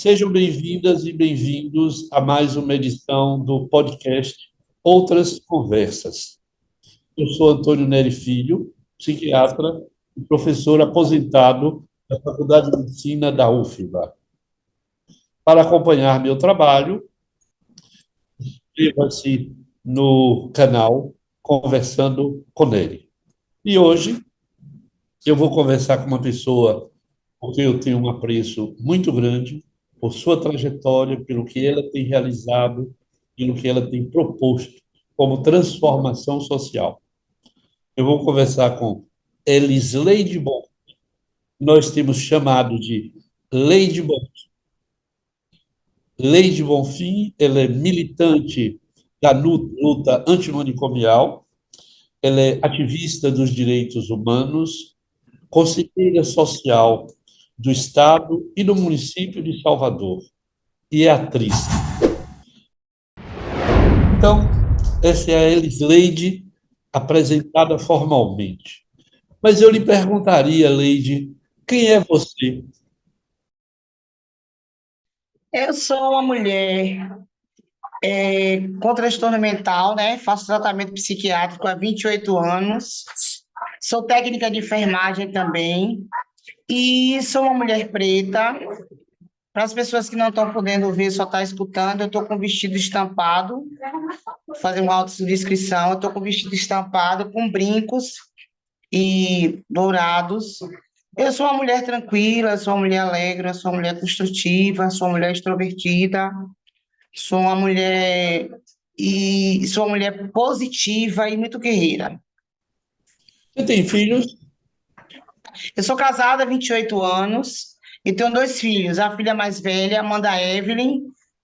Sejam bem-vindas e bem-vindos a mais uma edição do podcast Outras Conversas. Eu sou Antônio Neri Filho, psiquiatra e professor aposentado da Faculdade de Medicina da UFBA. Para acompanhar meu trabalho, inscreva-se no canal Conversando com Neri. E hoje eu vou conversar com uma pessoa porque eu tenho um apreço muito grande por sua trajetória, pelo que ela tem realizado, pelo que ela tem proposto como transformação social. Eu vou conversar com Elisleide Bon. Nós temos chamado de Leide Bon. Leide Bonfim, ela é militante da luta antimanicomial, ela é ativista dos direitos humanos, conselheira social do Estado e do município de Salvador, e é atriz. Então, essa é a Elisleide apresentada formalmente. Mas eu lhe perguntaria, Leide, quem é você? Eu sou uma mulher com transtorno mental, né? Faço tratamento psiquiátrico há 28 anos. Sou técnica de enfermagem também. E sou uma mulher preta. Para as pessoas que não estão podendo ver, só estão escutando, eu estou com vestido estampado. Vou fazer uma autodescrição. Eu estou com vestido estampado, com brincos e dourados. Eu sou uma mulher tranquila, sou uma mulher alegre, sou uma mulher construtiva, sou uma mulher extrovertida. Sou uma mulher sou uma mulher positiva e muito guerreira. Você tem filhos? Eu sou casada há 28 anos e tenho dois filhos. A filha mais velha, Amanda Evelyn,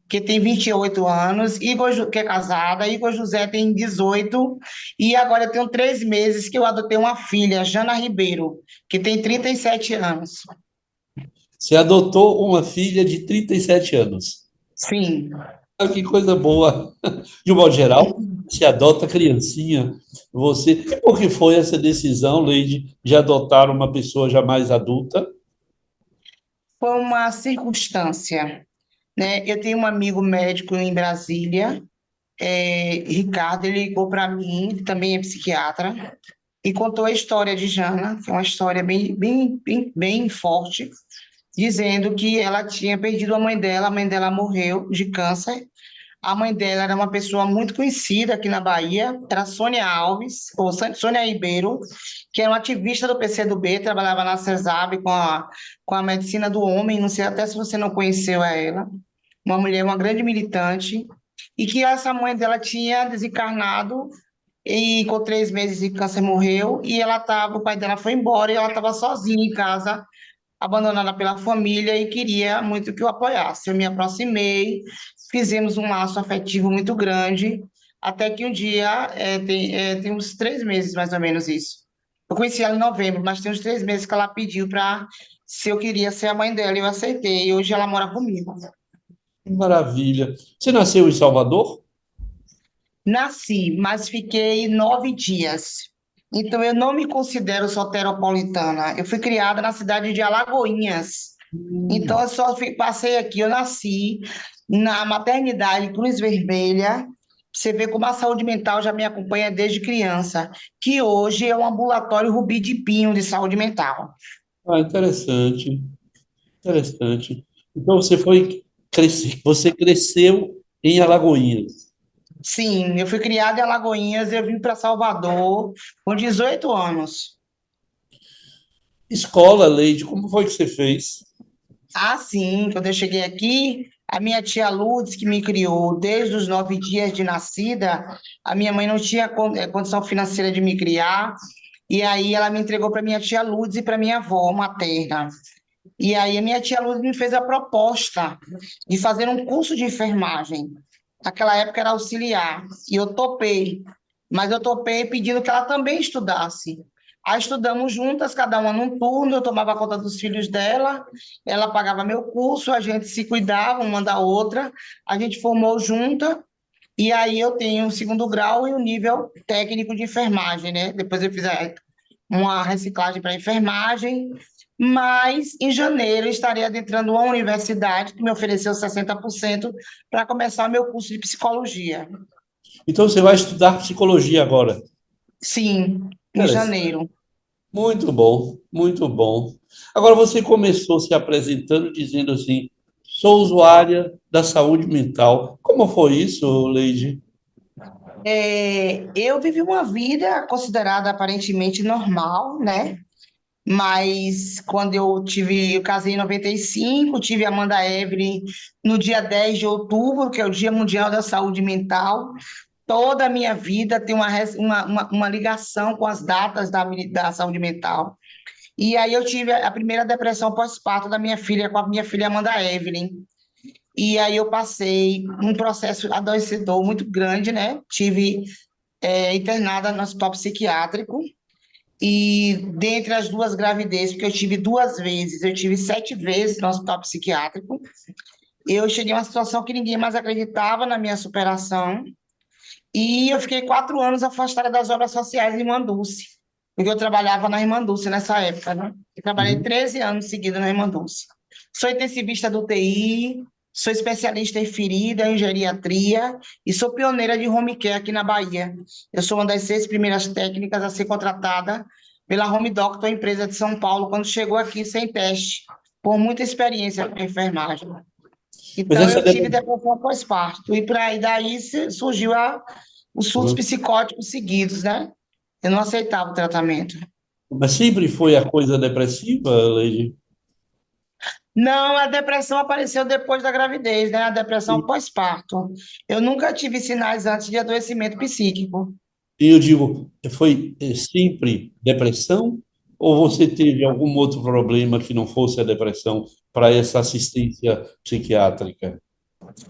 que tem 28 anos, que é casada, Igor José tem 18, e agora eu tenho 3 meses que eu adotei uma filha, Jana Ribeiro, que tem 37 anos. Você adotou uma filha de 37 anos. Sim. Ah, que coisa boa. De um modo geral, se adota criancinha. Você. E por que foi essa decisão, Leide, de adotar uma pessoa já mais adulta? Foi uma circunstância, né? Eu tenho um amigo médico em Brasília. Ricardo, ele ligou para mim, ele também é psiquiatra, e contou a história de Jana, que é uma história bem forte, dizendo que ela tinha perdido a mãe dela morreu de câncer. A mãe dela era uma pessoa muito conhecida aqui na Bahia, era Sônia Alves, ou Sônia Ribeiro, que era uma ativista do PCdoB, trabalhava na CESAB com a medicina do homem, não sei até se você não conheceu ela, uma mulher, uma grande militante, e que essa mãe dela tinha desencarnado e com 3 meses de câncer morreu, e o pai dela foi embora e ela estava sozinha em casa, abandonada pela família e queria muito que eu apoiasse. Eu me aproximei, fizemos um laço afetivo muito grande, até que um dia, tem uns 3 meses mais ou menos isso. Eu conheci ela em novembro, mas tem uns 3 meses que ela pediu para se eu queria ser a mãe dela, e eu aceitei, e hoje ela mora comigo. Que maravilha. Você nasceu em Salvador? Nasci, mas fiquei 9 dias. Então, eu não me considero soteropolitana. Eu fui criada na cidade de Alagoinhas. Então, eu só passei aqui. Eu nasci na maternidade Cruz Vermelha. Você vê como a saúde mental já me acompanha desde criança, que hoje é um ambulatório Rubi de Pinho de saúde mental. Ah, interessante, interessante. Então você cresceu em Alagoinhas. Sim, eu fui criada em Alagoinhas, eu vim para Salvador com 18 anos. Escola, Leide, como foi que você fez? Ah, sim, quando eu cheguei aqui, a minha tia Lourdes, que me criou desde os 9 dias de nascida, a minha mãe não tinha condição financeira de me criar, e aí ela me entregou para minha tia Lourdes e para minha avó materna. E aí a minha tia Lourdes me fez a proposta de fazer um curso de enfermagem. Naquela época era auxiliar, e eu topei, mas eu topei pedindo que ela também estudasse. Aí estudamos juntas, cada uma num turno, eu tomava conta dos filhos dela, ela pagava meu curso, a gente se cuidava uma da outra, a gente formou junta, e aí eu tenho o segundo grau e o nível técnico de enfermagem, né? Depois eu fiz uma reciclagem para enfermagem, mas em janeiro eu estarei adentrando uma universidade que me ofereceu 60% para começar o meu curso de psicologia. Então você vai estudar psicologia agora. Sim, em Interessante. janeiro. Muito bom, muito bom. Agora você começou se apresentando dizendo assim: sou usuária da saúde mental. Como foi isso, Leide? Eu vivi uma vida considerada aparentemente normal, né? Mas quando eu casei em 95, tive a Amanda Evelyn no dia 10 de outubro, que é o Dia Mundial da Saúde Mental. Toda a minha vida tem uma ligação com as datas da saúde mental. E aí eu tive a primeira depressão pós-parto da minha filha, com a minha filha Amanda Evelyn. E aí eu passei um processo adoecedor muito grande, né? Tive internada no hospital psiquiátrico. E dentre as duas gravidezes, porque eu tive duas vezes, eu tive 7 vezes no hospital psiquiátrico, eu cheguei a uma situação que ninguém mais acreditava na minha superação. E eu fiquei 4 anos afastada das obras sociais em Irmã Dulce, porque eu trabalhava na Irmã Dulce nessa época, né? Eu trabalhei Uhum. 13 anos seguidos na Irmã Dulce. Sou intensivista do TI, sou especialista em ferida, em geriatria e sou pioneira de home care aqui na Bahia. Eu sou uma das 6 primeiras técnicas a ser contratada pela Home Doctor, empresa de São Paulo, quando chegou aqui sem teste, por muita experiência com enfermagem. Mas Então, essa eu tive depressão, depressão pós-parto. E por aí daí surgiu os surtos psicóticos seguidos, né? Eu não aceitava o tratamento. mas sempre foi a coisa depressiva, Leide? Não, a depressão apareceu depois da gravidez, né? A depressão E pós-parto. Eu nunca tive sinais antes de adoecimento psíquico. e eu digo, foi sempre depressão? Ou você teve algum outro problema que não fosse a depressão para essa assistência psiquiátrica?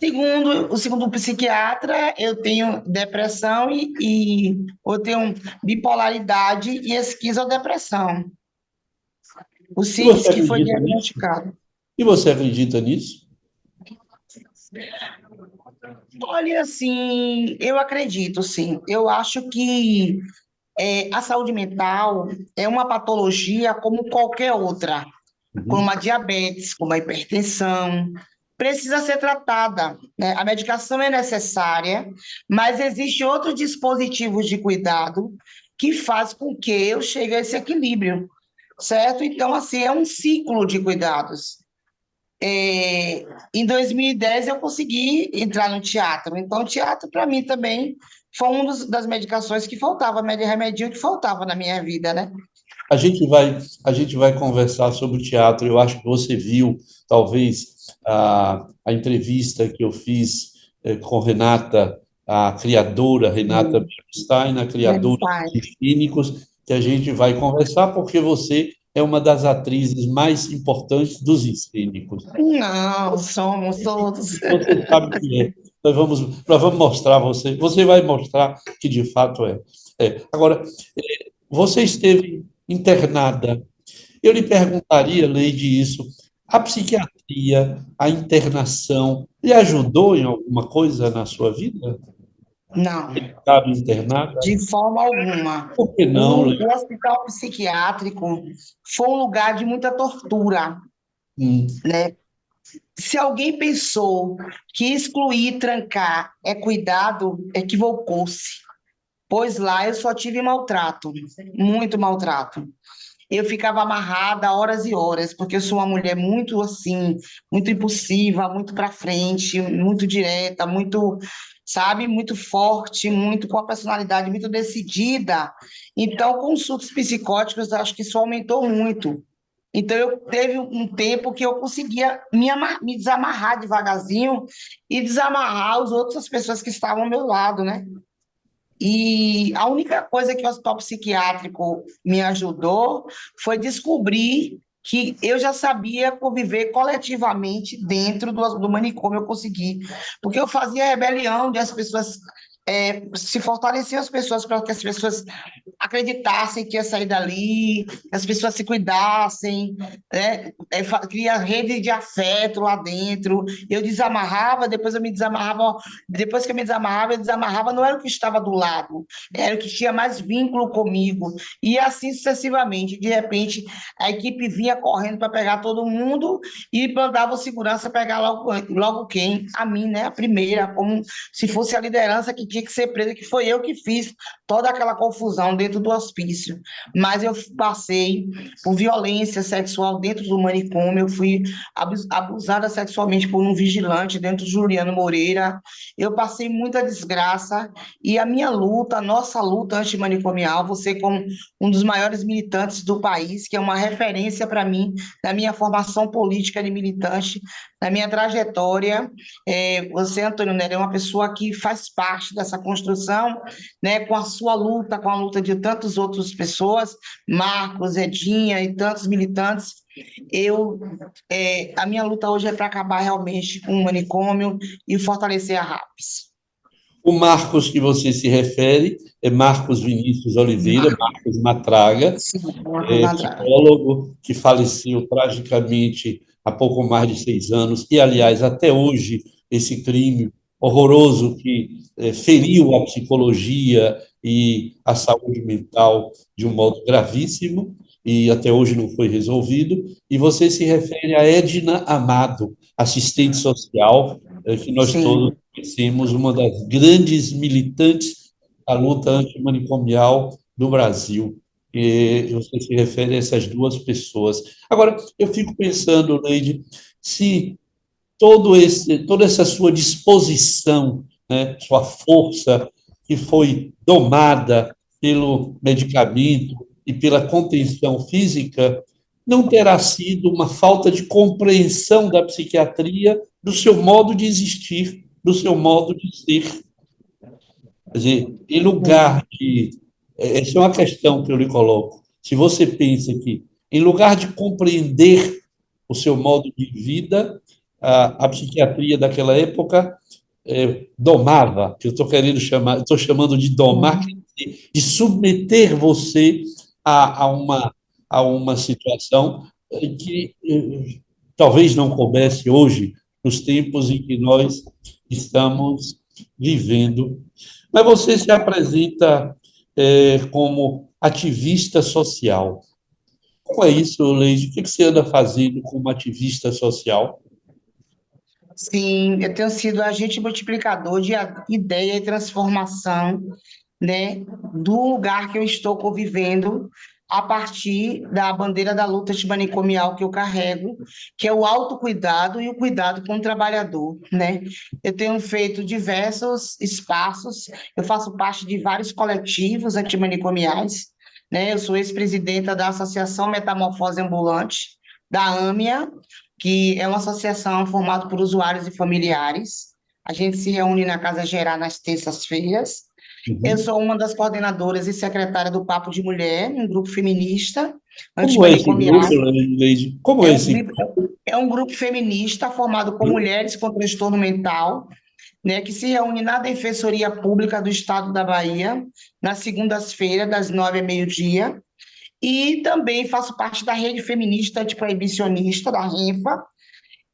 Segundo o segundo psiquiatra, eu tenho depressão e eu tenho bipolaridade e esquizodepressão. O E você CIDS que foi acredita nisso? diagnosticado. E você acredita nisso? Olha, assim, eu acredito, sim. Eu acho que a saúde mental é uma patologia como qualquer outra, como Uhum. a diabetes, como a hipertensão, precisa ser tratada, né? A medicação é necessária, mas existem outros dispositivos de cuidado que faz com que eu chegue a esse equilíbrio, certo? Então, assim, é um ciclo de cuidados. Em 2010 eu consegui entrar no teatro. Então, o teatro para mim também foi uma das medicações que faltava, remedinho que faltava na minha vida, né? A gente vai conversar sobre o teatro. Eu acho que você viu, talvez, a entrevista que eu fiz com Renata, a criadora, Renata Sim, Bernstein, a criadora verdade. dos Cínicos, que a gente vai conversar, porque você é uma das atrizes mais importantes dos Cínicos. Não, somos todos. Você sabe que é. Nós vamos mostrar você. Você vai mostrar que de fato é. Agora, você esteve internada. Eu lhe perguntaria, Leide, isso. A psiquiatria, a internação, lhe ajudou em alguma coisa na sua vida? Não, Estava internada? de forma alguma. Por que não, O Leide? hospital psiquiátrico foi um lugar de muita tortura, Hum. né? Se alguém pensou que excluir, trancar é cuidado, equivocou-se. Pois lá eu só tive maltrato, muito maltrato. Eu ficava amarrada horas e horas, porque eu sou uma mulher muito assim, muito impulsiva, muito para frente, muito direta, muito, sabe, muito forte, muito com a personalidade muito decidida. Então, com os surtos psicóticos, eu acho que isso aumentou muito. Então, eu teve um tempo que eu conseguia me desamarrar devagarzinho e desamarrar as pessoas que estavam ao meu lado, né? E a única coisa que o hospital psiquiátrico me ajudou foi descobrir que eu já sabia conviver coletivamente dentro do manicômio, eu consegui. Porque eu fazia rebelião de as pessoas se fortaleciam as pessoas para que as pessoas acreditassem que ia sair dali, que as pessoas se cuidassem, né? Cria rede de afeto lá dentro. Eu desamarrava, depois eu me desamarrava, depois que eu desamarrava, não era o que estava do lado, era o que tinha mais vínculo comigo. E assim sucessivamente. De repente, a equipe vinha correndo para pegar todo mundo e mandava o segurança pegar logo quem? A mim, né? A primeira, como se fosse a liderança que tinha que ser presa, que foi eu que fiz toda aquela confusão dentro do hospício. Mas eu passei por violência sexual dentro do manicômio, eu fui abusada sexualmente por um vigilante dentro do Juliano Moreira, eu passei muita desgraça, e a minha luta, a nossa luta antimanicomial, você como um dos maiores militantes do país, que é uma referência para mim, na minha formação política de militante, na minha trajetória, você, Antônio Nery, é uma pessoa que faz parte dessa construção, né, com a sua luta, com a luta de tantas outras pessoas, Marcos, Edinha e tantos militantes. A minha luta hoje é para acabar realmente com o manicômio e fortalecer a RAPS. O Marcos que você se refere é Marcos Vinícius Oliveira, Marcos Matraga, Sim, Marcos Andrade. psicólogo que faleceu tragicamente há pouco mais de 6 anos, e, aliás, até hoje, esse crime horroroso que feriu a psicologia e a saúde mental de um modo gravíssimo, e até hoje não foi resolvido. E você se refere a Edna Amado, assistente social, que nós todos Sim. conhecemos, uma das grandes militantes da luta antimanicomial do Brasil. E você se refere a essas duas pessoas. Agora, eu fico pensando, Leide, se toda essa sua disposição, né, sua força, que foi domada pelo medicamento e pela contenção física, não terá sido uma falta de compreensão da psiquiatria, do seu modo de existir, do seu modo de ser. Quer dizer, em lugar de. Essa é uma questão que eu lhe coloco. Se você pensa que, em lugar de compreender o seu modo de vida, a psiquiatria daquela época domava, que eu estou querendo chamar, estou chamando de domar, de submeter você a uma situação que talvez não coubesse hoje, nos tempos em que nós estamos vivendo. Mas você se apresenta como ativista social. Como é isso, Leide? O que você anda fazendo como ativista social? Sim, eu tenho sido agente multiplicador de ideia e transformação, né, do lugar que eu estou convivendo a partir da bandeira da luta antimanicomial que eu carrego, que é o autocuidado e o cuidado com o trabalhador, né? Eu tenho feito diversos espaços, eu faço parte de vários coletivos antimanicomiais, né? Eu sou ex-presidenta da Associação Metamorfose Ambulante, da AMIA, que é uma associação formada por usuários e familiares. A gente se reúne na Casa Geral nas terças-feiras. Eu Uhum. sou uma das coordenadoras e secretária do Papo de Mulher, um grupo feminista, Como é esse grupo, antimanicomial. Leide? Como É é um, esse? é um grupo feminista formado por mulheres com transtorno mental, né, que se reúne na Defensoria Pública do Estado da Bahia, nas segundas-feiras, das 9 ao meio-dia. E também faço parte da rede feminista antiproibicionista, da REFA.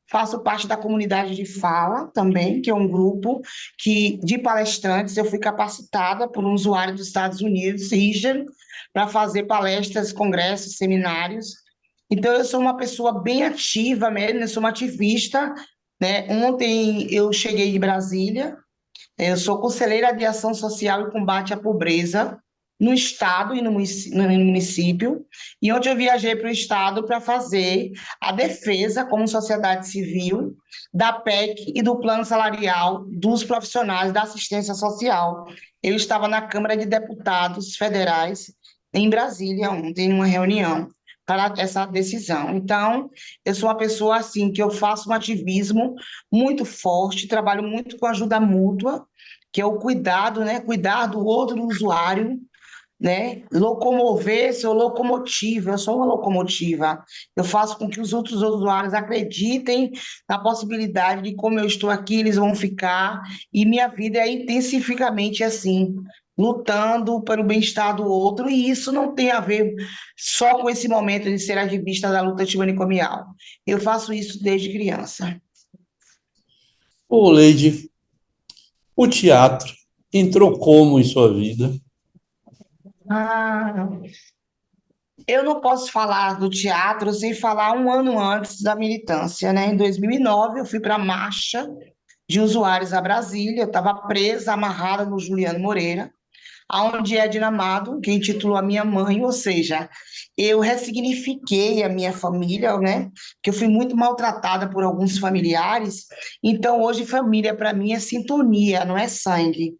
Faço parte da comunidade de fala também, que é um grupo de palestrantes. Eu fui capacitada por um usuário dos Estados Unidos, Richard, para fazer palestras, congressos, seminários. Então, eu sou uma pessoa bem ativa mesmo, eu sou uma ativista, né? Ontem eu cheguei de Brasília, eu sou conselheira de ação social e combate à pobreza no estado e no município, e onde eu viajei para o estado para fazer a defesa, como sociedade civil, da PEC e do plano salarial dos profissionais da assistência social. Eu estava na Câmara de Deputados Federais, em Brasília, ontem, em uma reunião para essa decisão. Então, eu sou uma pessoa assim que eu faço um ativismo muito forte, trabalho muito com ajuda mútua, que é o cuidado, né? Cuidar do outro usuário, né? Locomover, sou locomotiva, eu sou uma locomotiva. Eu faço com que os outros usuários acreditem na possibilidade de como eu estou aqui, eles vão ficar, e minha vida é intensificamente assim, lutando pelo bem-estar do outro, e isso não tem a ver só com esse momento de ser ativista da luta antimanicomial. Eu faço isso desde criança. Ô, Leide, o teatro entrou como em sua vida? Ah, eu não posso falar do teatro sem falar um ano antes da militância, né? Em 2009, eu fui para a marcha de usuários a Brasília, eu estava presa, amarrada no Juliano Moreira, aonde é Dinamado, que intitulou a minha mãe, ou seja, eu ressignifiquei a minha família, né? Que eu fui muito maltratada por alguns familiares, então hoje família para mim é sintonia, não é sangue.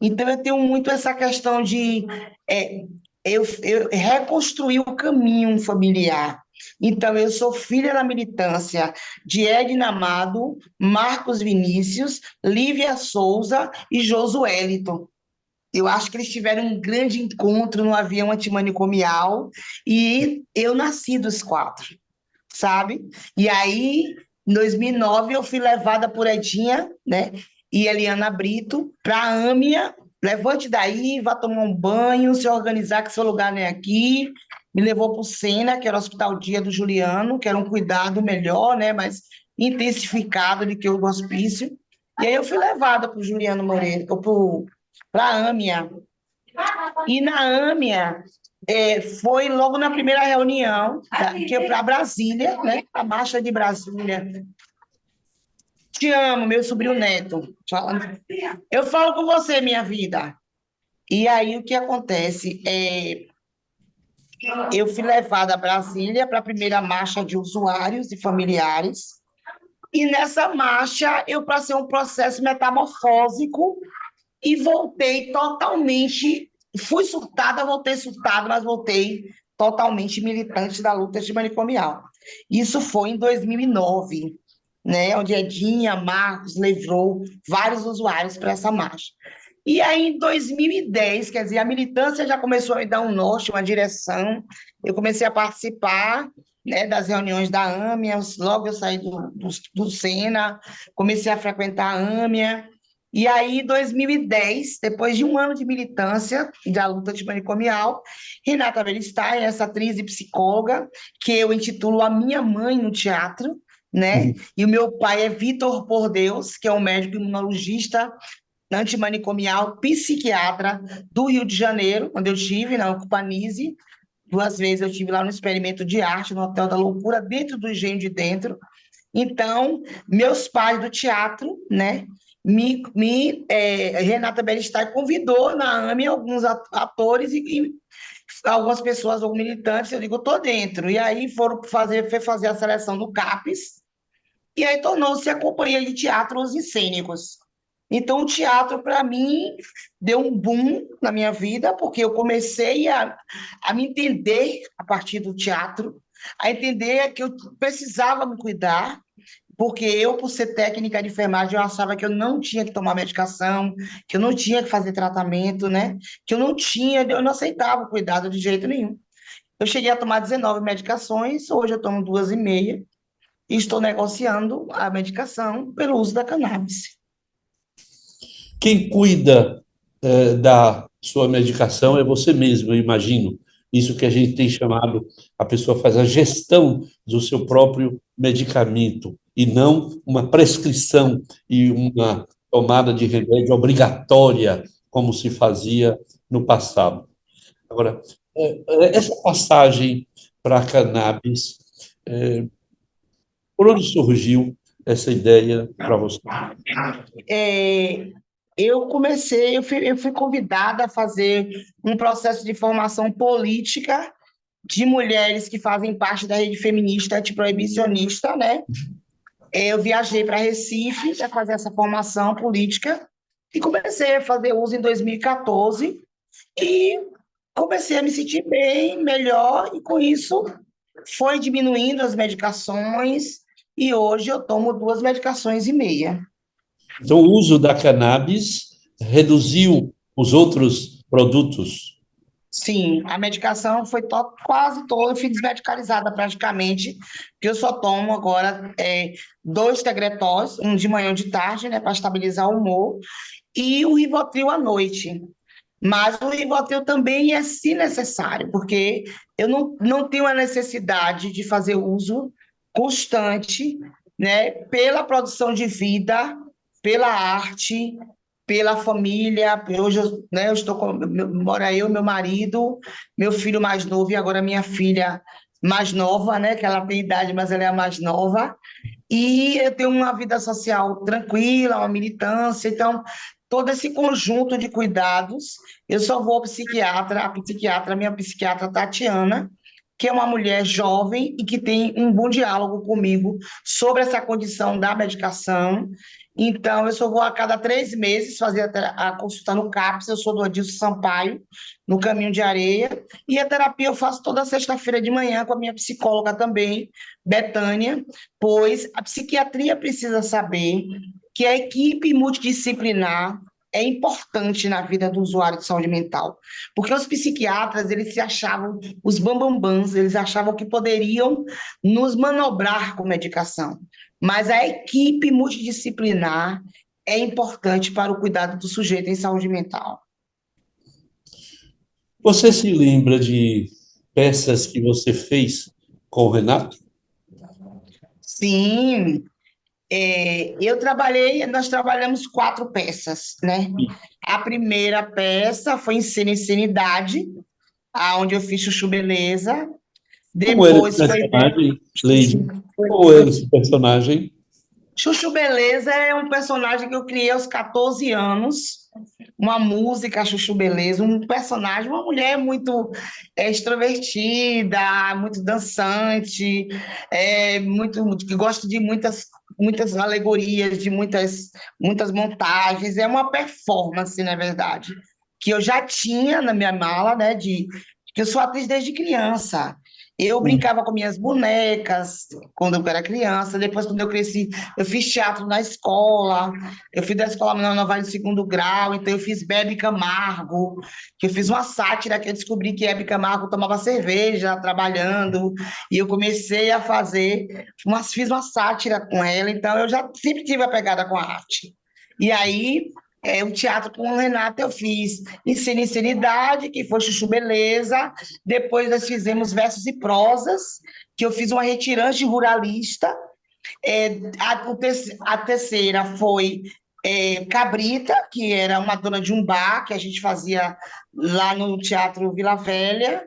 Então eu tenho muito essa questão de é, eu reconstruir o caminho familiar. Então, eu sou filha da militância de Edna Amado, Marcos Vinícius, Lívia Souza e Josuélito. Eu acho que eles tiveram um grande encontro no avião antimanicomial e eu nasci dos quatro, sabe? E aí, em 2009, eu fui levada por Edinha, né? E Eliana Brito para a AMIA. Levante daí, vá tomar um banho, se organizar, que seu lugar não é aqui. Me levou para o Sena, que era o Hospital Dia do Juliano, que era um cuidado melhor, né? Mas intensificado do que o hospício. E aí eu fui levada para o Juliano Moreira, para a AMIA. E na AMIA, foi logo na primeira reunião, que eu para Brasília, né? A Marcha de Brasília. Te amo, meu sobrinho neto. Eu falo com você, minha vida. E aí o que acontece? Eu fui levada a Brasília para a primeira marcha de usuários e familiares. E nessa marcha eu passei um processo metamorfósico e voltei totalmente. Fui surtada, voltei surtada, mas voltei totalmente militante da luta antimanicomial. Isso foi em 2009, né, onde Edinha Marcos levou vários usuários para essa marcha. E aí, em 2010, quer dizer, a militância já começou a me dar um norte, uma direção. Eu comecei a participar, né, das reuniões da AMIA, logo eu saí do Sena, comecei a frequentar a AMIA, e aí, em 2010, depois de um ano de militância da luta antimanicomial, Renata Beristain, essa atriz e psicóloga, que eu intitulo A Minha Mãe no Teatro, né? E o meu pai é Vitor Por Deus, que é um médico imunologista, antimanicomial, psiquiatra do Rio de Janeiro, quando eu estive na Ocupanise. 2 vezes eu estive lá no experimento de arte, no Hotel da Loucura, dentro do Engenho de Dentro. Então, meus pais do teatro, né? Renata Beristain convidou na AME alguns atores e algumas pessoas ou militantes, eu digo, estou dentro. E aí foi fazer a seleção do CAPES, e aí tornou-se a companhia de teatros cênicos. Então, o teatro, para mim, deu um boom na minha vida, porque eu comecei a me entender a partir do teatro, a entender que eu precisava me cuidar, porque eu, por ser técnica de enfermagem, eu achava que eu não tinha que tomar medicação, que eu não tinha que fazer tratamento, né? Que eu não aceitava o cuidado de jeito nenhum. Eu cheguei a tomar 19 medicações, hoje eu tomo 2,5 e estou negociando a medicação pelo uso da cannabis. Quem cuida da sua medicação é você mesmo, eu imagino. Isso que a gente tem chamado, a pessoa faz a gestão do seu próprio medicamento, e não uma prescrição e uma tomada de remédio obrigatória, como se fazia no passado. Agora, essa passagem para a cannabis, por onde surgiu essa ideia para você? É, eu fui convidada a fazer um processo de formação política de mulheres que fazem parte da rede feminista antiproibicionista, né? Eu viajei para Recife para fazer essa formação política e comecei a fazer uso em 2014 e comecei a me sentir bem, melhor, e com isso foi diminuindo as medicações e hoje eu tomo 2,5 medicações. Então, o uso da cannabis reduziu os outros produtos. Sim, a medicação foi quase toda, eu fui desmedicalizada praticamente, porque eu só tomo agora dois Tegretós, um de manhã e um de tarde, né, para estabilizar o humor, e o Rivotril à noite. Mas o Rivotril também é se necessário, porque eu não tenho a necessidade de fazer uso constante, né, pela produção de vida, pela arte, pela família. Hoje eu estou com, mora eu, meu marido, meu filho mais novo e agora minha filha mais nova, né, que ela tem idade, mas ela é a mais nova. E eu tenho uma vida social tranquila, uma militância, então, todo esse conjunto de cuidados, eu só vou ao psiquiatra, minha psiquiatra Tatiana, que é uma mulher jovem e que tem um bom diálogo comigo sobre essa condição da medicação. Então, eu só vou a cada 3 meses fazer a consulta no CAPS, eu sou do Adilson Sampaio, no Caminho de Areia, e a terapia eu faço toda sexta-feira de manhã com a minha psicóloga também, Betânia, pois a psiquiatria precisa saber que a equipe multidisciplinar é importante na vida do usuário de saúde mental, porque os psiquiatras, eles se achavam os bambambãs, eles achavam que poderiam nos manobrar com medicação, mas a equipe multidisciplinar é importante para o cuidado do sujeito em saúde mental. Você se lembra de peças que você fez com o Renato? Sim, nós trabalhamos 4 peças, né? A primeira peça foi em Cena e Cenidade, aonde eu fiz Chuchu Beleza. Como era esse Depois foi personagem, Chuchu, Leide? Como era esse personagem? Chuchu Beleza é um personagem que eu criei aos 14 anos, uma música Chuchu Beleza, um personagem, uma mulher muito extrovertida, muito dançante, que gosta de muitas alegorias, de muitas montagens. É uma performance, na verdade, que eu já tinha na minha mala, né, que eu sou atriz desde criança. Eu brincava com minhas bonecas quando eu era criança. Depois, quando eu cresci, eu fiz teatro na escola. Eu fiz da escola Manuel Novaes de segundo grau. Então, eu fiz Bebe Camargo, que eu fiz uma sátira que eu descobri que Hebe Camargo tomava cerveja trabalhando. E eu comecei a fazer, fiz uma sátira com ela. Então, eu já sempre tive a pegada com a arte. E aí, o teatro com o Renato eu fiz Ensino e Insanidade, que foi Chuchu Beleza. Depois nós fizemos Versos e Prosas, que eu fiz uma retirante ruralista. A terceira foi Cabrita, que era uma dona de um bar que a gente fazia lá no Teatro Vila Velha.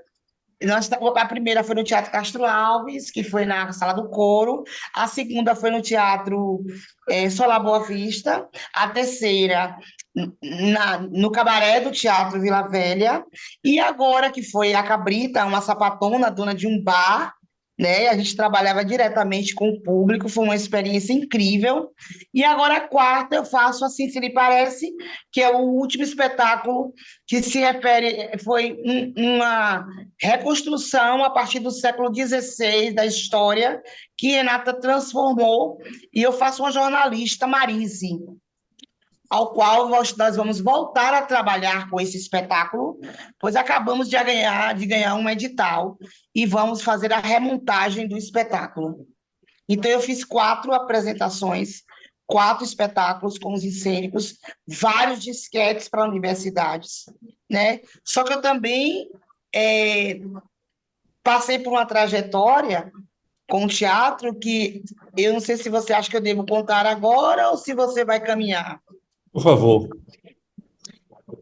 A primeira foi no Teatro Castro Alves, que foi na Sala do Coro. A segunda foi no Teatro Solar Boa Vista. A terceira, no Cabaré do Teatro Vila Velha. E agora, que foi a Cabrita, uma sapatona, dona de um bar, né? A gente trabalhava diretamente com o público, foi uma experiência incrível. E agora, a quarta, eu faço Assim Se Lhe Parece, que é o último espetáculo que se refere, foi uma reconstrução a partir do século XVI da história que Renata transformou, e eu faço uma jornalista, Marise, ao qual nós vamos voltar a trabalhar com esse espetáculo, pois acabamos de ganhar um edital e vamos fazer a remontagem do espetáculo. Então, eu fiz 4 apresentações, 4 espetáculos com os cênicos, vários disquetes para universidades, né? Só que eu também é, passei por uma trajetória com o teatro que eu não sei se você acha que eu devo contar agora ou se você vai caminhar. Por favor.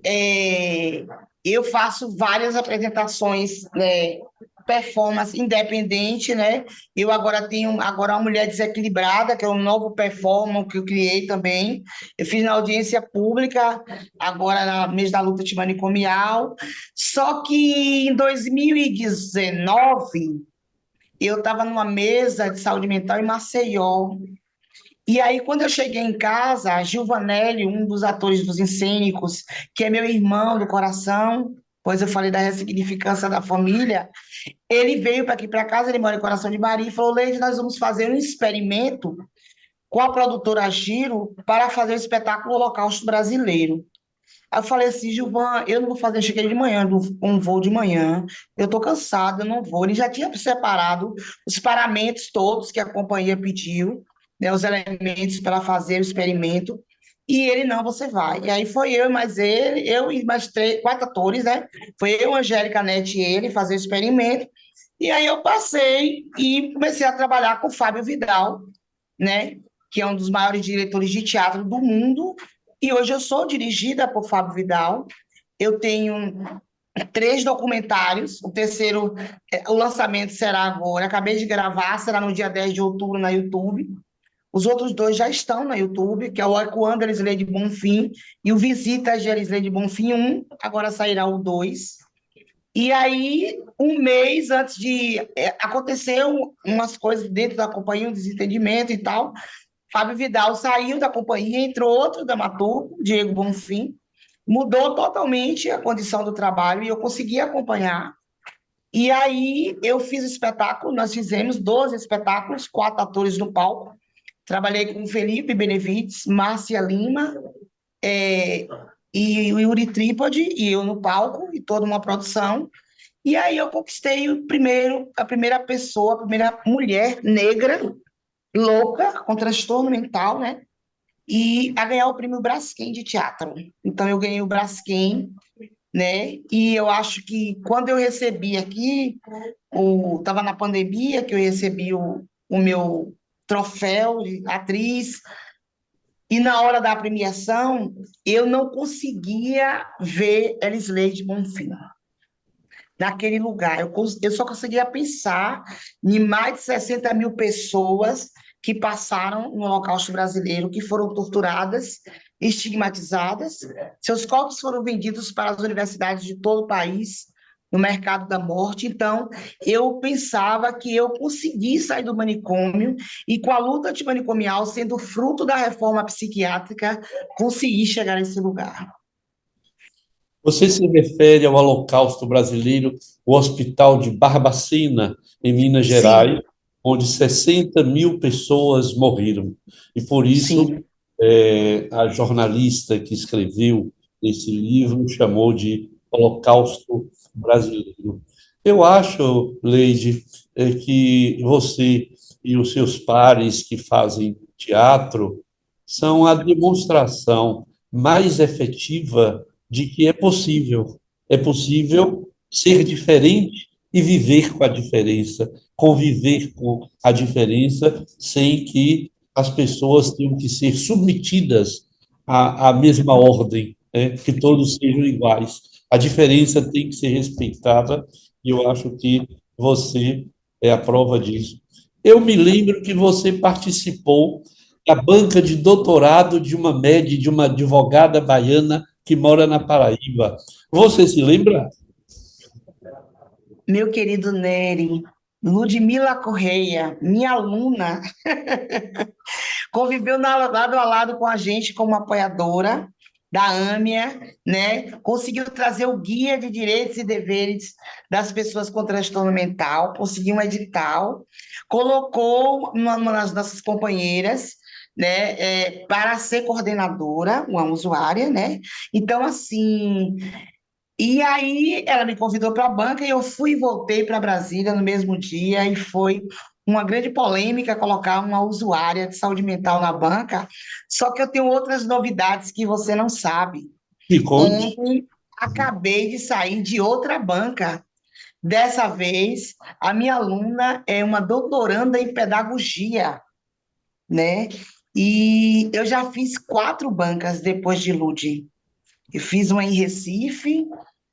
É, eu faço várias apresentações, né, performance independente, né? Eu agora tenho agora uma mulher desequilibrada, que é um novo performance que eu criei também. Eu fiz na audiência pública, agora no mês da luta antimanicomial. Só que em 2019 eu estava numa mesa de saúde mental em Maceió. E aí, quando eu cheguei em casa, a Gilvanelli, um dos atores dos Incênicos, que é meu irmão do coração, pois eu falei da ressignificância da família, ele veio para aqui para casa, ele mora em Coração de Maria, e falou: Leide, nós vamos fazer um experimento com a produtora Giro para fazer o espetáculo Holocausto Brasileiro. Aí eu falei assim, Gilvan, eu não vou fazer, eu cheguei de manhã, um voo de manhã, eu tô cansado, eu não vou. Ele já tinha separado os paramentos todos que a companhia pediu, né, os elementos para fazer o experimento, e ele, não, você vai. E aí foi eu, mais ele, eu e mais três, quatro atores, né? Foi eu, Angélica Nete e ele fazer o experimento, e aí eu passei e comecei a trabalhar com o Fábio Vidal, né? Que é um dos maiores diretores de teatro do mundo. E hoje eu sou dirigida por Fábio Vidal. Eu tenho três documentários. O terceiro, o lançamento será agora. Acabei de gravar, será no dia 10 de outubro na YouTube. Os outros dois já estão na YouTube, que é o Ecoando Elisleide de Bonfim e o Visita de Elisleide de Bonfim 1. Agora sairá o 2. E aí, um mês antes de. Aconteceu umas coisas dentro da companhia, um desentendimento e tal. Fábio Vidal saiu da companhia, entrou outro dramaturgo, Diego Bonfim, mudou totalmente a condição do trabalho e eu consegui acompanhar. E aí eu fiz o espetáculo, nós fizemos 12 espetáculos, quatro atores no palco. Trabalhei com Felipe Benevides, Márcia Lima, e o Yuri Trípode, e eu no palco, e toda uma produção. E aí eu conquistei a primeira pessoa, a primeira mulher negra, louca, com transtorno mental, né? E a ganhar o prêmio Braskem de teatro. Então, eu ganhei o Braskem, né? E eu acho que quando eu recebi aqui, estava na pandemia que eu recebi o meu troféu de atriz, e na hora da premiação, eu não conseguia ver Elisleide Bonfim naquele lugar. Eu só conseguia pensar em mais de 60 mil pessoas que passaram no Holocausto brasileiro, que foram torturadas, estigmatizadas. Seus corpos foram vendidos para as universidades de todo o país, no mercado da morte. Então, eu pensava que eu consegui sair do manicômio e, com a luta antimanicomial sendo fruto da reforma psiquiátrica, consegui chegar nesse lugar. Você se refere ao Holocausto Brasileiro, o Hospital de Barbacena, em Minas Sim, Gerais, onde 60 mil pessoas morreram. E por isso, sim. a jornalista que escreveu esse livro chamou de Holocausto Brasileiro. Eu acho, Leide, que você e os seus pares que fazem teatro são a demonstração mais efetiva de que é possível ser diferente e viver com a diferença, conviver com a diferença sem que as pessoas tenham que ser submetidas à mesma ordem, né? Que todos sejam iguais. A diferença tem que ser respeitada e eu acho que você é a prova disso. Eu me lembro que você participou da banca de doutorado de uma médica, de uma advogada baiana que mora na Paraíba. Você se lembra? Meu querido Nery, Ludmila Correia, minha aluna, conviveu lado a lado com a gente como apoiadora da AMIA, né? Conseguiu trazer o guia de direitos e deveres das pessoas com transtorno mental, conseguiu um edital, colocou uma das nossas companheiras, né, para ser coordenadora, uma usuária, né? Então, assim, e aí ela me convidou para a banca e eu fui e voltei para Brasília no mesmo dia e foi uma grande polêmica colocar uma usuária de saúde mental na banca. Só que eu tenho outras novidades que você não sabe. Me conte. Ontem acabei de sair de outra banca. Dessa vez, a minha aluna é uma doutoranda em pedagogia, né? E eu já fiz quatro bancas depois de Lud. Eu fiz uma em Recife,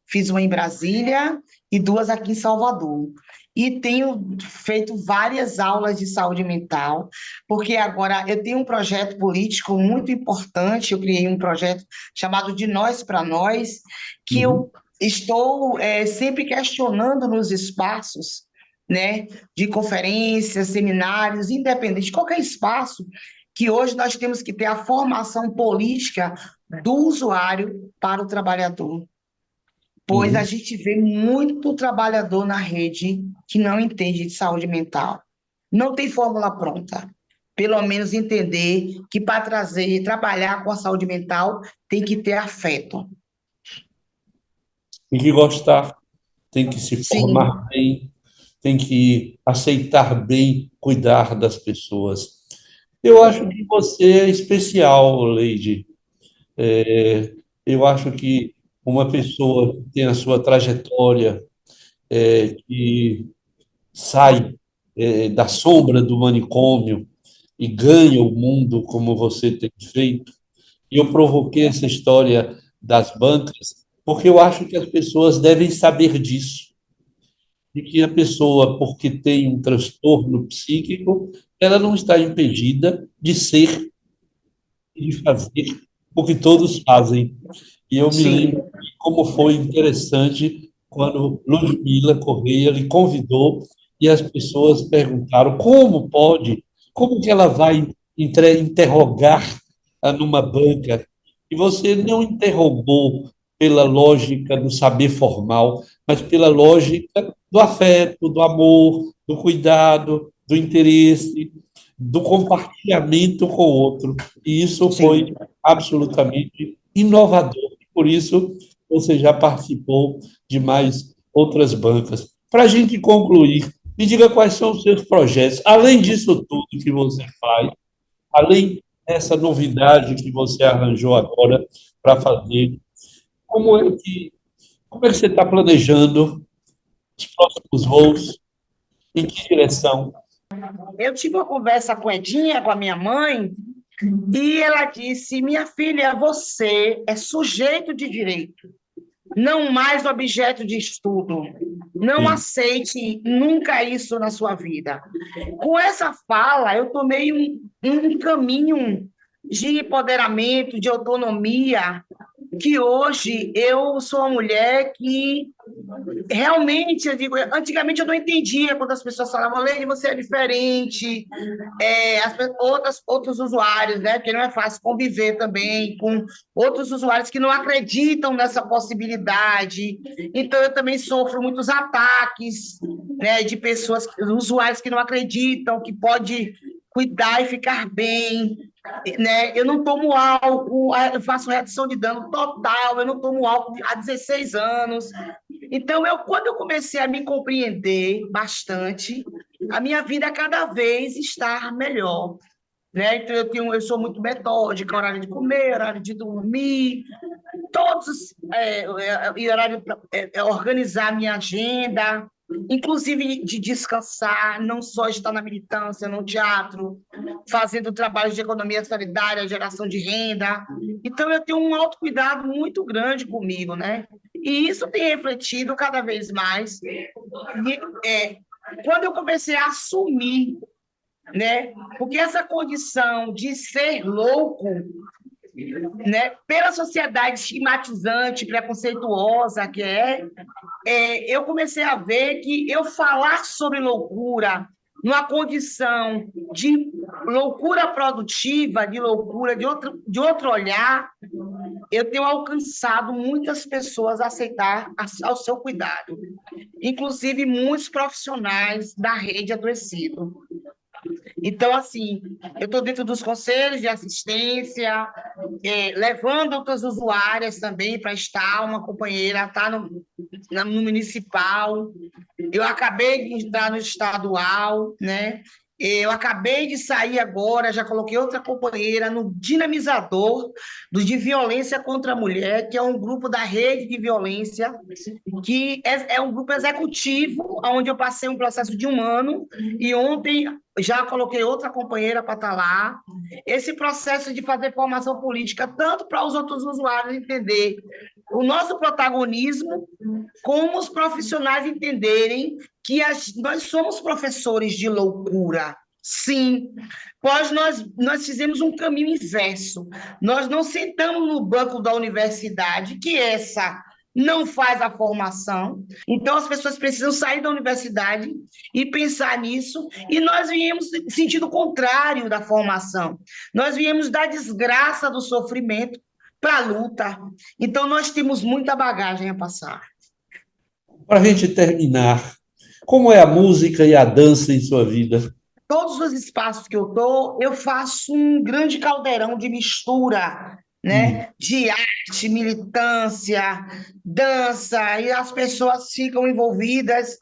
fiz uma em Brasília e duas aqui em Salvador. E tenho feito várias aulas de saúde mental, porque agora eu tenho um projeto político muito importante. Eu criei um projeto chamado De Nós para Nós, que Uhum. eu estou sempre questionando nos espaços, né, de conferências, seminários, independente, qualquer espaço, que hoje nós temos que ter a formação política do usuário para o trabalhador, pois a Uhum. gente vê muito trabalhador na rede que não entende de saúde mental. Não tem fórmula pronta. Pelo menos entender que para trazer e trabalhar com a saúde mental tem que ter afeto. tem que gostar, tem que se sim, formar bem, tem que aceitar bem cuidar das pessoas. Eu acho que você é especial, Leide. Eu acho que uma pessoa que tem a sua trajetória, que sai, da sombra do manicômio e ganha o mundo como você tem feito. E eu provoquei essa história das bancas, porque eu acho que as pessoas devem saber disso, de que a pessoa, porque tem um transtorno psíquico, ela não está impedida de ser e de fazer o que todos fazem. E eu me sim, lembro de como foi interessante quando Ludmila Correia lhe convidou e as pessoas perguntaram como pode, como que ela vai interrogar numa banca. E você não interrogou pela lógica do saber formal, mas pela lógica do afeto, do amor, do cuidado, do interesse, do compartilhamento com o outro. E isso foi sim. absolutamente inovador. Por isso, você já participou de mais outras bancas. Para a gente concluir, me diga quais são os seus projetos, além disso tudo que você faz, além dessa novidade que você arranjou agora para fazer, como é como é que você está planejando os próximos voos? Em que direção? Eu tive uma conversa com a Edinha, com a minha mãe, e ela disse: Minha filha, você é sujeito de direito, não mais objeto de estudo. Não Sim. aceite nunca isso na sua vida. Com essa fala, eu tomei um caminho de empoderamento, de autonomia, que hoje eu sou uma mulher que realmente, eu digo, antigamente eu não entendia quando as pessoas falavam, Leide, você é diferente, outros usuários, né? Porque não é fácil conviver também com outros usuários que não acreditam nessa possibilidade. Então, eu também sofro muitos ataques, né, de pessoas, usuários que não acreditam, que pode cuidar e ficar bem, né? Eu não tomo álcool, eu faço redução de dano total, eu não tomo álcool há 16 anos. Então, quando eu comecei a me compreender bastante, a minha vida cada vez está melhor, né? Então, eu sou muito metódica, horário de comer, horário de dormir, todos, e horário para organizar minha agenda, inclusive de descansar, não só estar na militância, no teatro, fazendo trabalhos de economia solidária, geração de renda. Então, eu tenho um autocuidado muito grande comigo, né? E isso tem refletido cada vez mais. Quando eu comecei a assumir, né? Porque essa condição de ser louco, né? Pela sociedade estigmatizante, preconceituosa que eu comecei a ver que eu falar sobre loucura numa condição de loucura produtiva, de loucura de outro olhar, eu tenho alcançado muitas pessoas a aceitar ao seu cuidado, inclusive muitos profissionais da rede adoecido. Então, assim, eu estou dentro dos conselhos de assistência, levando outras usuárias também para estar, uma companheira está no municipal, eu acabei de entrar no estadual, né? Eu acabei de sair agora, já coloquei outra companheira no dinamizador de violência contra a mulher, que é um grupo da rede de violência, que é um grupo executivo, onde eu passei um processo de 1 ano, e ontem já coloquei outra companheira para estar lá. Esse processo de fazer formação política, tanto para os outros usuários entender o nosso protagonismo, como os profissionais entenderem que nós somos professores de loucura. Sim, pois nós fizemos um caminho inverso. Nós não sentamos no banco da universidade, que essa não faz a formação. Então, as pessoas precisam sair da universidade e pensar nisso. E nós viemos no sentido contrário da formação. Nós viemos da desgraça do sofrimento para a luta. Então, nós temos muita bagagem a passar. Para a gente terminar, como é a música e a dança em sua vida? Todos os espaços que eu estou, eu faço um grande caldeirão de mistura. Hum. né? De arte, militância, dança, e as pessoas ficam envolvidas,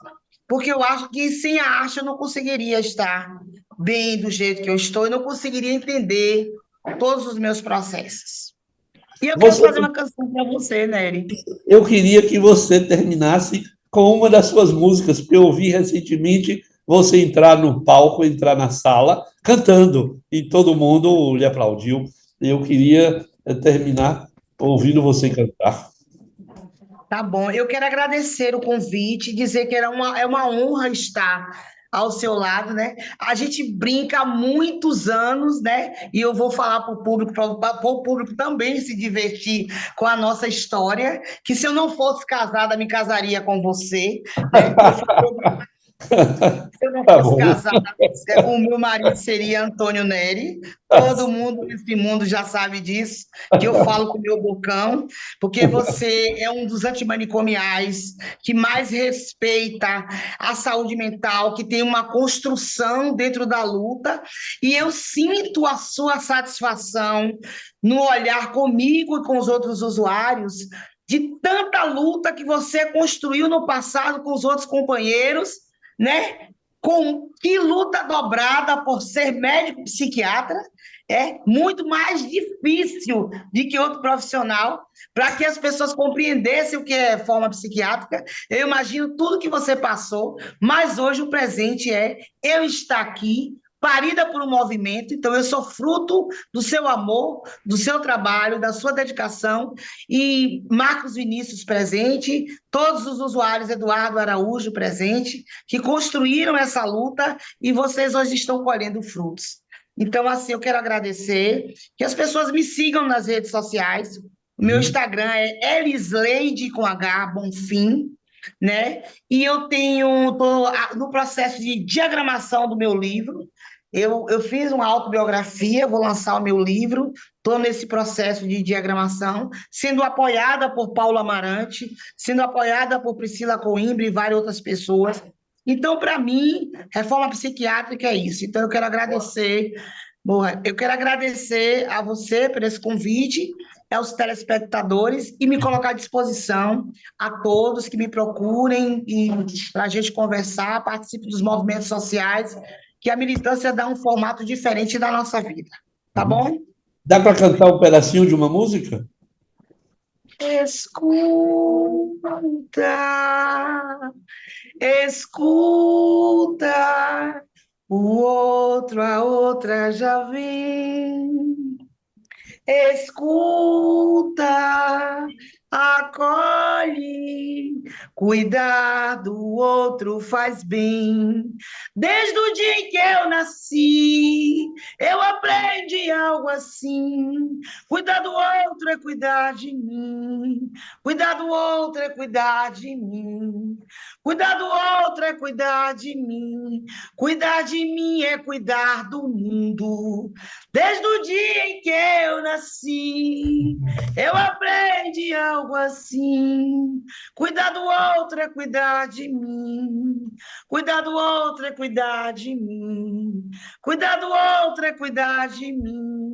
porque eu acho que sem a arte eu não conseguiria estar bem do jeito que eu estou, e não conseguiria entender todos os meus processos. E eu quero Você, fazer uma canção para você, Nery. eu queria que você terminasse com uma das suas músicas, porque eu ouvi recentemente você entrar no palco, entrar na sala, cantando, e todo mundo lhe aplaudiu. Eu queria terminar ouvindo você cantar. Tá bom, eu quero agradecer o convite, dizer que é uma honra estar ao seu lado, né? A gente brinca há muitos anos, né? E eu vou falar para o público, para o público também se divertir com a nossa história, que se eu não fosse casada, me casaria com você, né? Se eu não Tá fosse bom. casada, o meu marido seria Antônio Neri. Todo mundo nesse mundo já sabe disso, que eu falo com o meu bocão, porque você é um dos antimanicomiais que mais respeita a saúde mental, que tem uma construção dentro da luta, e eu sinto a sua satisfação no olhar comigo e com os outros usuários de tanta luta que você construiu no passado com os outros companheiros, né? Com que luta dobrada por ser médico psiquiatra, é muito mais difícil do que outro profissional, para que as pessoas compreendessem o que é forma psiquiátrica. Eu imagino tudo que você passou, mas hoje o presente é eu estar aqui, parida por um movimento, então eu sou fruto do seu amor, do seu trabalho, da sua dedicação, e Marcos Vinícius presente, todos os usuários, Eduardo Araújo presente, que construíram essa luta e vocês hoje estão colhendo frutos. Então, assim, eu quero agradecer, que as pessoas me sigam nas redes sociais. O meu Uhum. Instagram é Elisleide com H, Bonfim, né? E eu tô no processo de diagramação do meu livro. Eu fiz uma autobiografia, vou lançar o meu livro, estou nesse processo de diagramação, sendo apoiada por Paulo Amarante, sendo apoiada por Priscila Coimbra e várias outras pessoas. Então, para mim, reforma psiquiátrica é isso. Então, eu quero agradecer a você por esse convite, aos telespectadores, e me colocar à disposição a todos que me procurem e para a gente conversar, participe dos movimentos sociais, que a militância dá um formato diferente da nossa vida. Tá Uhum. bom? Dá para cantar um pedacinho de uma música? Escuta, escuta, o outro, a outra já vem. Escuta, acolhe, cuidar do outro faz bem. Desde o dia em que eu nasci, eu aprendi algo assim. Cuidar do outro é cuidar de mim. Cuidar do outro é cuidar de mim. Cuidar do outro é cuidar de mim. Cuidar de mim é cuidar do mundo. Desde o dia em que eu nasci, eu aprendi algo assim. Cuidar do outro é cuidar de mim. Cuidar do outro é cuidar de mim. Cuidar do outro é cuidar de mim.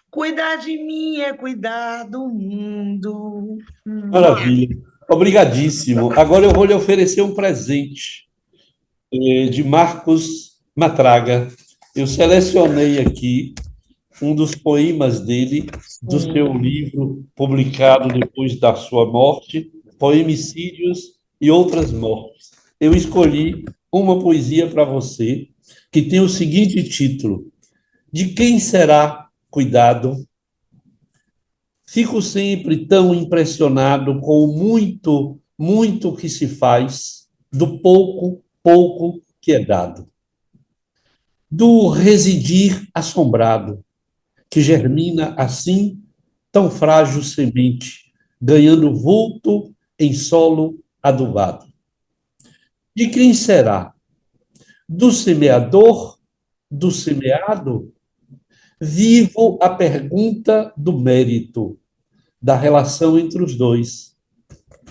Cuidar de mim é cuidar do mundo. Maravilha. Obrigadíssimo. Agora eu vou lhe oferecer um presente de Marcos Matraga. Eu selecionei aqui um dos poemas dele, do seu Sim. livro publicado depois da sua morte, Poemicídios e Outras Mortes. Eu escolhi uma poesia para você que tem o seguinte título: De quem será cuidado? Fico sempre tão impressionado com o muito, muito que se faz do pouco, pouco que é dado. Do residir assombrado, que germina assim tão frágil semente, ganhando vulto em solo adubado. De quem será? Do semeador? Do semeado? Vivo a pergunta do mérito, da relação entre os dois.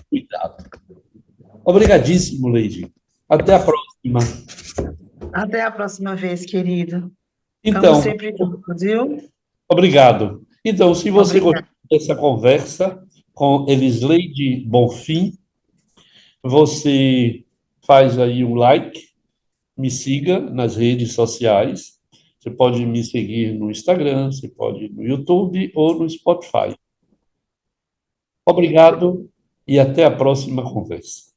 Cuidado. Obrigadíssimo, Leide. Até a próxima. Até a próxima vez, querido. Estamos Então, sempre juntos, viu? obrigado. Então, se você Obrigada. essa conversa com Elisleide Bonfim. Você faz aí um like, me siga nas redes sociais. Você pode me seguir no Instagram, você pode ir no YouTube ou no Spotify. Obrigado e até a próxima conversa.